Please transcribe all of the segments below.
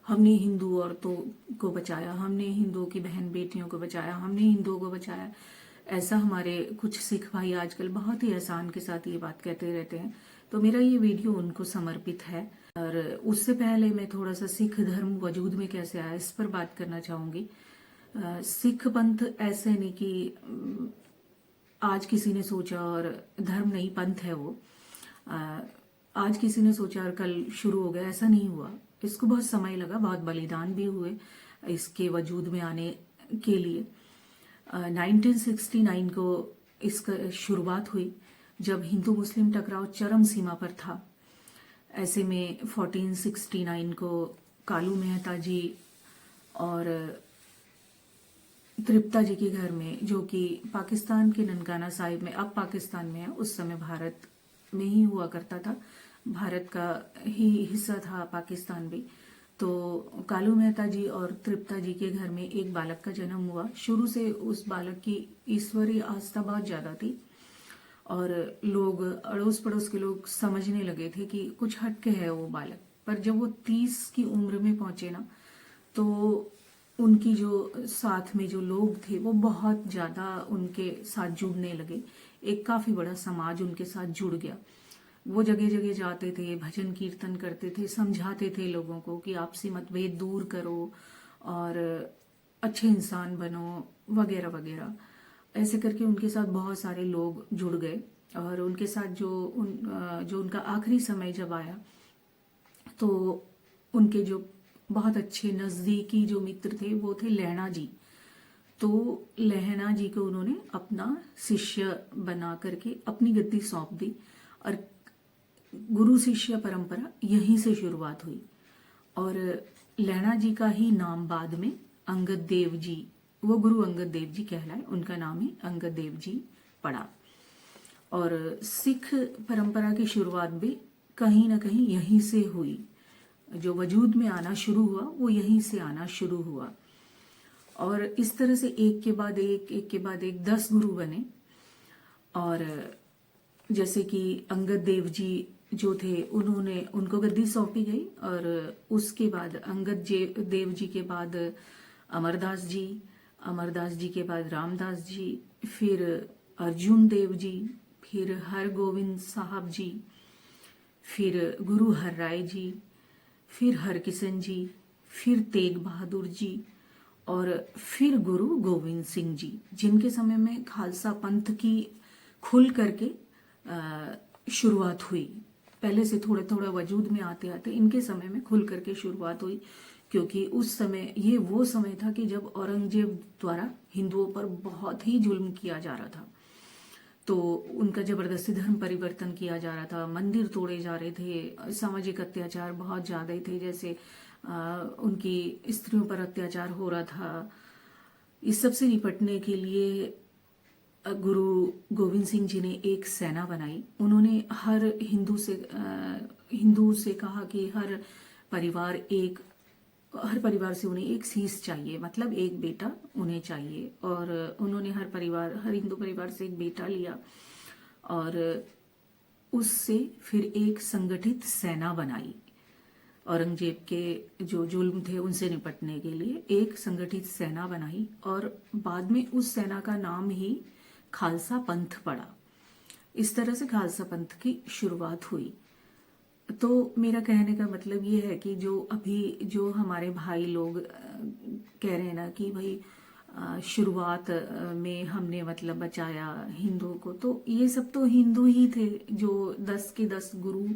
हमने हिंदू औरतों को बचाया, हमने हिंदुओं की बहन बेटियों को बचाया, हमने हिंदुओं को बचाया। ऐसा हमारे कुछ सिख भाई आजकल बहुत ही आसान के साथ ये बात कहते रहते हैं। तो मेरा ये वीडियो उनको समर्पित है। और उससे पहले मैं थोड़ा सा सिख धर्म वजूद में कैसे आया इस पर बात करना चाहूंगी। सिख पंथ ऐसे नहीं कि आज किसी ने सोचा और धर्म नहीं पंथ है वो। आज किसी ने सोचा और कल शुरू हो गया, ऐसा नहीं हुआ। इसको बहुत समय लगा, बहुत बलिदान भी हुए इसके वजूद में आने के लिए। 1969 को इसका शुरुआत हुई जब हिंदू मुस्लिम टकराव चरम सीमा पर था। ऐसे में 1469 को कालू मेहता जी और तृप्ता जी के घर में, जो कि पाकिस्तान के ननकाना साहिब में, अब पाकिस्तान में है, उस समय भारत में ही हुआ करता था, भारत का ही हिस्सा था पाकिस्तान भी। तो कालू मेहता जी और तृप्ता जी के घर में एक बालक का जन्म हुआ। शुरू से उस बालक की ईश्वरीय आस्था बहुत ज्यादा थी और लोग, अड़ोस पड़ोस के लोग समझने लगे थे कि कुछ हटके है वो बालक। पर जब वो 30 की उम्र में पहुंचे ना, तो उनकी जो साथ में जो लोग थे वो बहुत ज्यादा उनके साथ जुड़ने लगे। एक काफी बड़ा समाज उनके साथ जुड़ गया। वो जगह जगह जाते थे, भजन कीर्तन करते थे, समझाते थे लोगों को कि आपसी मतभेद दूर करो और अच्छे इंसान बनो, वगैरह वगैरह। ऐसे करके उनके साथ बहुत सारे लोग जुड़ गए। और उनके साथ जो उनका आखिरी समय जब आया, तो उनके जो बहुत अच्छे नजदीकी जो मित्र थे वो थे लहणा जी। तो लहणा जी को उन्होंने अपना शिष्य बना करके अपनी गद्दी सौंप दी और गुरु शिष्य परंपरा यहीं से शुरुआत हुई। और लहणा जी का ही नाम बाद में अंगद देव जी, वो गुरु अंगद देव जी कहलाए, उनका नाम ही अंगद देव जी पड़ा। और सिख परंपरा की शुरुआत भी कहीं ना कहीं यहीं से हुई। जो वजूद में आना शुरू हुआ वो यहीं से आना शुरू हुआ। और इस तरह से एक के बाद एक के बाद एक 10 गुरु बने। और जैसे कि अंगद देव जी जो थे, उनको गद्दी सौंपी गई। और उसके बाद देव जी के बाद अमरदास जी, अमरदास जी के बाद रामदास जी, फिर अर्जुन देव जी, फिर हरगोविंद साहब जी, फिर गुरु हरराय जी, फिर हरकिशन जी, फिर तेग बहादुर जी, और फिर गुरु गोविंद सिंह जी, जिनके समय में खालसा पंथ की खुल करके शुरुआत हुई। पहले से थोड़ा थोड़ा वजूद में आते आते इनके समय में खुल करके शुरुआत हुई। क्योंकि उस समय ये वो समय था कि जब औरंगजेब द्वारा हिंदुओं पर बहुत ही जुल्म किया जा रहा था। तो उनका जबरदस्ती धर्म परिवर्तन किया जा रहा था, मंदिर तोड़े जा रहे थे, सामाजिक अत्याचार बहुत ज्यादा ही थे, जैसे उनकी स्त्रियों पर अत्याचार हो रहा था। इस सब से निपटने के लिए गुरु गोविंद सिंह जी ने एक सेना बनाई। उन्होंने हर हिंदू से कहा कि हर परिवार से उन्हें एक शीश चाहिए, मतलब एक बेटा उन्हें चाहिए। और उन्होंने हर हिंदू परिवार से एक बेटा लिया और उससे फिर एक संगठित सेना बनाई। औरंगजेब के जो जुल्म थे उनसे निपटने के लिए एक संगठित सेना बनाई और बाद में उस सेना का नाम ही खालसा पंथ पड़ा। इस तरह से खालसा पंथ की शुरुआत हुई। तो मेरा कहने का मतलब ये है कि जो हमारे भाई लोग कह रहे हैं ना कि भाई शुरुआत में हमने मतलब बचाया हिंदुओं को, तो ये सब तो हिंदू ही थे। जो 10 के 10 गुरु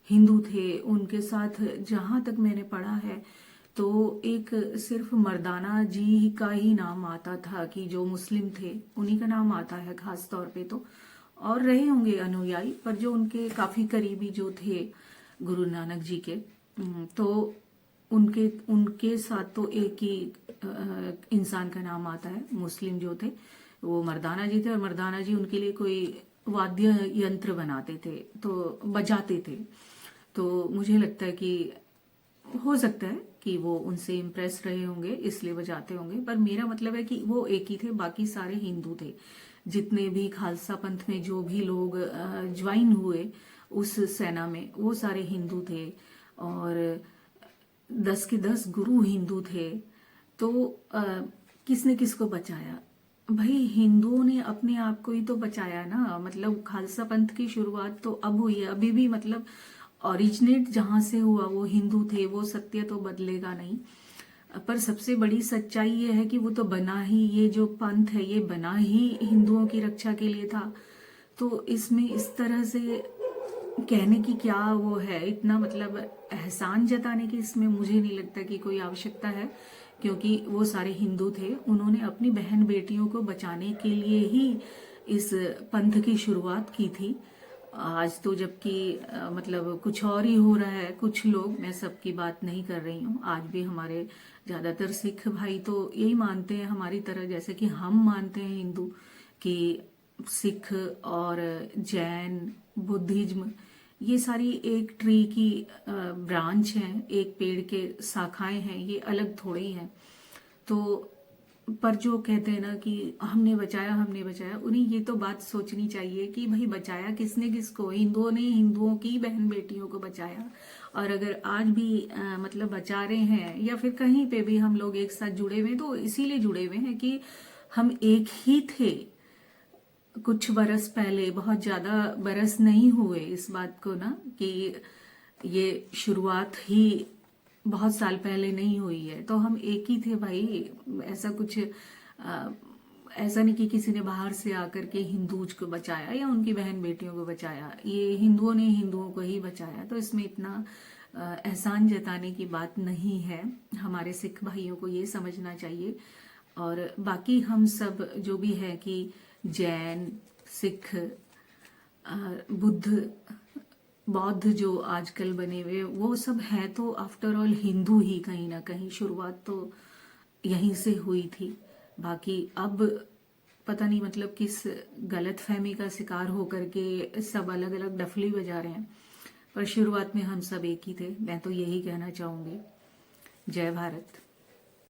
हिंदू थे, उनके साथ जहां तक मैंने पढ़ा है तो एक सिर्फ मर्दाना जी का ही नाम आता था कि जो मुस्लिम थे उन्हीं का नाम आता है खास तौर पे। तो और रहे होंगे अनुयायी, पर जो उनके काफी करीबी जो थे गुरु नानक जी के, तो उनके उनके साथ तो एक ही इंसान का नाम आता है। मुस्लिम जो थे वो मर्दाना जी थे, और मर्दाना जी उनके लिए कोई वाद्य यंत्र बनाते थे, तो बजाते थे। तो मुझे लगता है कि हो सकता है कि वो उनसे इम्प्रेस रहे होंगे इसलिए बजाते होंगे, पर मेरा मतलब है कि वो एक ही थे, बाकी सारे हिंदू थे। जितने भी खालसा पंथ में जो भी लोग ज्वाइन हुए उस सेना में, वो सारे हिंदू थे। और 10 के 10 गुरु हिंदू थे, तो किसने किसको बचाया? भाई हिंदुओं ने अपने आप को ही तो बचाया ना। मतलब खालसा पंथ की शुरुआत तो अब हुई है, अभी भी मतलब ओरिजिनेट जहां से हुआ वो हिंदू थे, वो सत्य तो बदलेगा नहीं। पर सबसे बड़ी सच्चाई ये है कि वो तो बना ही, ये जो पंथ है ये बना ही हिंदुओं की रक्षा के लिए था। तो इसमें इस तरह से कहने की क्या वो है, इतना मतलब एहसान जताने की इसमें मुझे नहीं लगता कि कोई आवश्यकता है, क्योंकि वो सारे हिंदू थे, उन्होंने अपनी बहन बेटियों को बचाने के लिए ही इस पंथ की शुरुआत की थी। आज तो जबकि मतलब कुछ और ही हो रहा है। कुछ लोग, मैं सबकी बात नहीं कर रही हूँ, आज भी हमारे ज्यादातर सिख भाई तो यही मानते हैं हमारी तरह, जैसे कि हम मानते हैं हिंदू, कि सिख और जैन, बुद्धिज्म, ये सारी एक ट्री की ब्रांच हैं, एक पेड़ के शाखाएं हैं, ये अलग थोड़े ही हैं। तो पर जो कहते हैं ना कि हमने बचाया हमने बचाया, उन्हें ये तो बात सोचनी चाहिए कि भाई बचाया किसने किसको? हिंदुओं ने हिंदुओं की बहन बेटियों को बचाया। और अगर आज भी मतलब बचा रहे हैं, या फिर कहीं पे भी हम लोग एक साथ जुड़े हुए हैं, तो इसीलिए जुड़े हुए हैं कि हम एक ही थे। कुछ बरस पहले, बहुत ज्यादा बरस नहीं हुए इस बात को ना, कि ये शुरुआत ही बहुत साल पहले नहीं हुई है, तो हम एक ही थे भाई। ऐसा कुछ ऐसा नहीं कि किसी ने बाहर से आकर के हिंदूज को बचाया या उनकी बहन बेटियों को बचाया, ये हिंदुओं ने हिंदुओं को ही बचाया। तो इसमें इतना एहसान जताने की बात नहीं है, हमारे सिख भाइयों को ये समझना चाहिए। और बाकी हम सब जो भी है कि जैन, सिख, बुद्ध, बौद्ध जो आजकल बने हुए, वो सब है तो आफ्टर ऑल हिंदू ही, कहीं ना कहीं शुरुआत तो यहीं से हुई थी। बाकी अब पता नहीं मतलब किस गलत फहमी का शिकार होकर के सब अलग अलग डफली बजा रहे हैं, पर शुरुआत में हम सब एक ही थे। मैं तो यही कहना चाहूंगी। जय भारत।